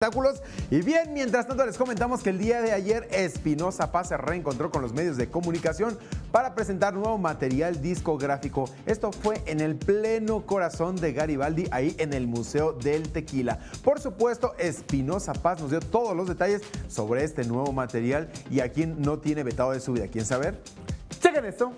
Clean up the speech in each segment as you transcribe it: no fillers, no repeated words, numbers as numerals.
espectáculos. Y bien, mientras tanto les comentamos que el día de ayer Espinoza Paz se reencontró con los medios de comunicación para presentar nuevo material discográfico. Esto fue en el pleno corazón de Garibaldi, ahí en el Museo del Tequila. Por supuesto, Espinoza Paz nos dio todos los detalles sobre este nuevo material y a quien no tiene vetado de su vida. ¿Quieren saber? ¡Chequen esto!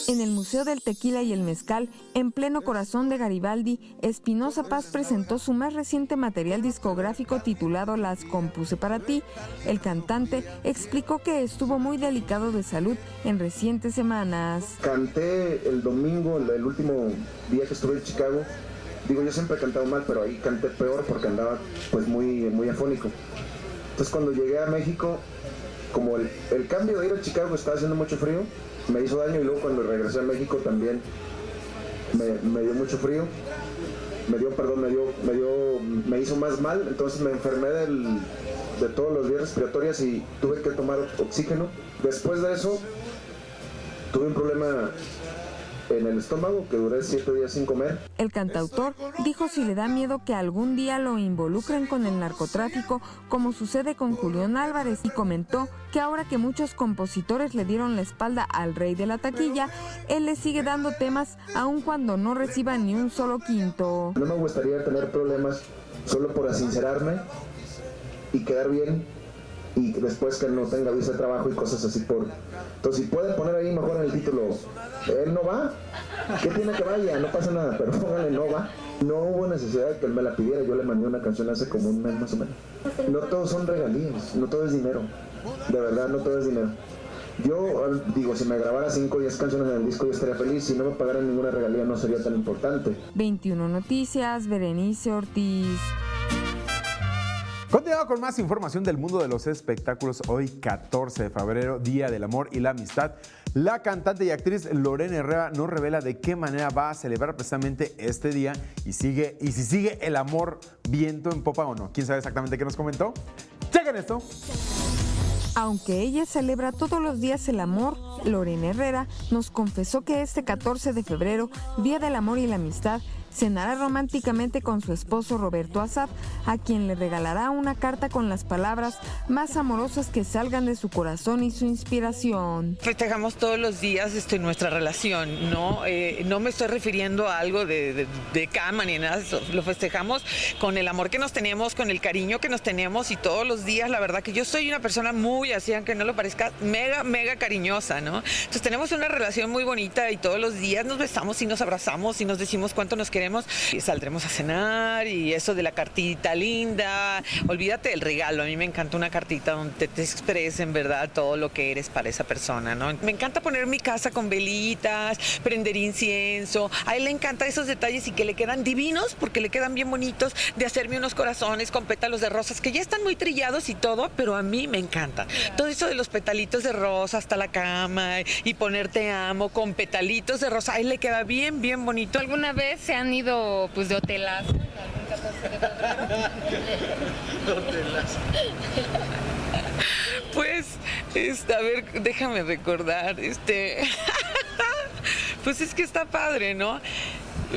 En el Museo del Tequila y el Mezcal, en pleno corazón de Garibaldi, Espinoza Paz presentó su más reciente material discográfico titulado Las compuse para ti. El cantante explicó que estuvo muy delicado de salud en recientes semanas. Canté el domingo, el último día que estuve en Chicago. Digo, yo siempre he cantado mal, pero ahí canté peor porque andaba pues muy afónico. Entonces cuando llegué a México, como el cambio de ir a Chicago estaba haciendo mucho frío, me hizo daño, y luego cuando regresé a México también me dio mucho frío, me hizo más mal, entonces me enfermé de todos los vías respiratorias y tuve que tomar oxígeno. Después de eso tuve un problema en el estómago que duré 7 días sin comer. El cantautor dijo si le da miedo que algún día lo involucren con el narcotráfico, como sucede con Julián Álvarez, y comentó que ahora que muchos compositores le dieron la espalda al rey de la taquilla, él le sigue dando temas aun cuando no reciba ni un solo quinto. No me gustaría tener problemas solo por sincerarme y quedar bien, y después que no tenga visa de trabajo y cosas así Entonces, si pueden poner ahí mejor en el título, él no va, ¿qué tiene que vaya? No pasa nada, pero póngale no va. No hubo necesidad de que él me la pidiera, yo le mandé una canción hace como un mes más o menos. No todos son regalías, no todo es dinero, de verdad no todo es dinero. Yo digo, si me grabara 5 o 10 canciones en el disco yo estaría feliz, si no me pagaran ninguna regalía no sería tan importante. 21 Noticias, Berenice Ortiz. Continuamos con más información del mundo de los espectáculos. Hoy, 14 de febrero, Día del Amor y la Amistad. La cantante y actriz Lorena Herrera nos revela de qué manera va a celebrar precisamente este día y si sigue el amor viento en popa o no. ¿Quién sabe exactamente qué nos comentó? ¡Chequen esto! Aunque ella celebra todos los días el amor, Lorena Herrera nos confesó que este 14 de febrero, Día del Amor y la Amistad, cenará románticamente con su esposo Roberto Asaf, a quien le regalará una carta con las palabras más amorosas que salgan de su corazón y su inspiración. Festejamos todos los días nuestra relación, ¿no? No me estoy refiriendo a algo de cama ni nada de eso. Lo festejamos con el amor que nos tenemos, con el cariño que nos tenemos, y todos los días, la verdad que yo soy una persona muy así, aunque no lo parezca, mega cariñosa, ¿no? Entonces tenemos una relación muy bonita y todos los días nos besamos y nos abrazamos y nos decimos cuánto nos queremos. Y saldremos a cenar y eso de la cartita linda, olvídate del regalo, a mí me encanta una cartita donde te expresa en verdad todo lo que eres para esa persona, ¿no? Me encanta poner mi casa con velitas, prender incienso, a él le encanta esos detalles y que le quedan divinos porque le quedan bien bonitos, de hacerme unos corazones con pétalos de rosas que ya están muy trillados y todo, pero a mí me encanta. Todo eso de los petalitos de rosa hasta la cama y poner te amo con petalitos de rosa, a él le queda bien bonito. ¿Alguna vez se han ido pues de hotelazo? Pues, a ver, déjame recordar, pues es que está padre, ¿no?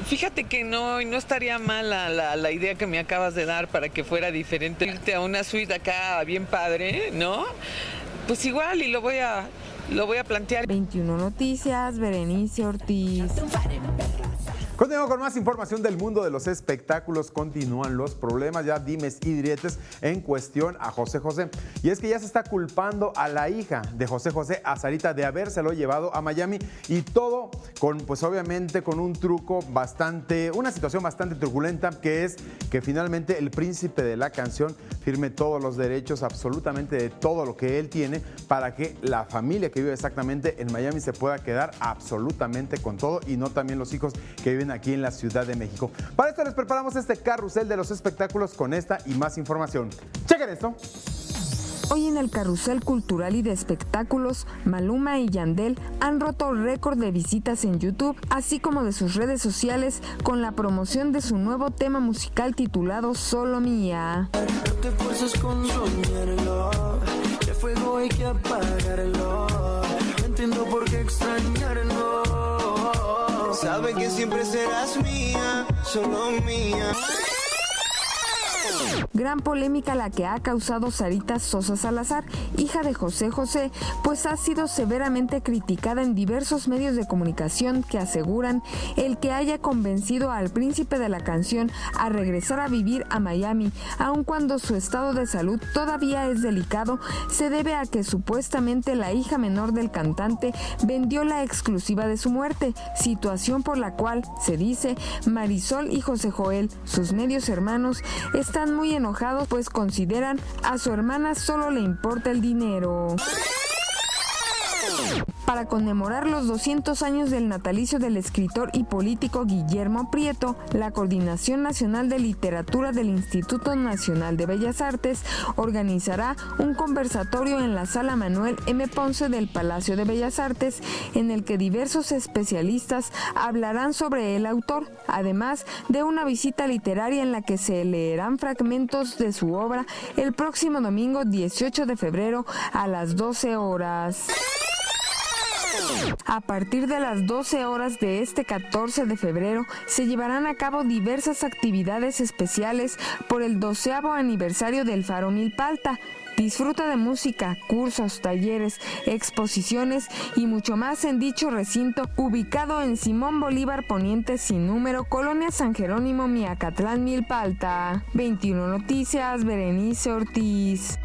Fíjate que no estaría mal la idea que me acabas de dar para que fuera diferente, irte a una suite acá bien padre, ¿no? Pues igual, y lo voy a plantear. 21 Noticias, Berenice Ortiz. Continuamos con más información del mundo de los espectáculos. Continúan los problemas, ya dimes y diretes en cuestión a José José. Y es que ya se está culpando a la hija de José José, a Sarita, de habérselo llevado a Miami, y todo pues obviamente con un truco una situación bastante truculenta, que es que finalmente el príncipe de la canción firme todos los derechos, absolutamente de todo lo que él tiene, para que la familia que vive exactamente en Miami se pueda quedar absolutamente con todo, y no también los hijos que viven aquí en la Ciudad de México. Para esto les preparamos este carrusel de los espectáculos con esta y más información. ¡Chequen esto! Hoy en el carrusel cultural y de espectáculos, Maluma y Yandel han roto récord de visitas en YouTube, así como de sus redes sociales, con la promoción de su nuevo tema musical titulado Solo Mía. No te esfuerces con soñarlo, el fuego hay que apagarlo, no entiendo por qué extrañarlo. Sabe que siempre serás mía, solo mía. Gran polémica la que ha causado Sarita Sosa Salazar, hija de José José, pues ha sido severamente criticada en diversos medios de comunicación que aseguran el que haya convencido al príncipe de la canción a regresar a vivir a Miami, aun cuando su estado de salud todavía es delicado, se debe a que supuestamente la hija menor del cantante vendió la exclusiva de su muerte, situación por la cual, se dice, Marisol y José Joel, sus medios hermanos, están muy enojados pues consideran a su hermana solo le importa el dinero. Para conmemorar los 200 años del natalicio del escritor y político Guillermo Prieto, la Coordinación Nacional de Literatura del Instituto Nacional de Bellas Artes organizará un conversatorio en la Sala Manuel M. Ponce del Palacio de Bellas Artes, en el que diversos especialistas hablarán sobre el autor, además de una visita literaria en la que se leerán fragmentos de su obra el próximo domingo 18 de febrero a las 12 horas. A partir de las 12 horas de este 14 de febrero se llevarán a cabo diversas actividades especiales por el 12º aniversario del Faro Milpalta. Disfruta de música, cursos, talleres, exposiciones y mucho más en dicho recinto ubicado en Simón Bolívar Poniente sin número, Colonia San Jerónimo, Miacatlán, Milpalta. 21 Noticias, Berenice Ortiz.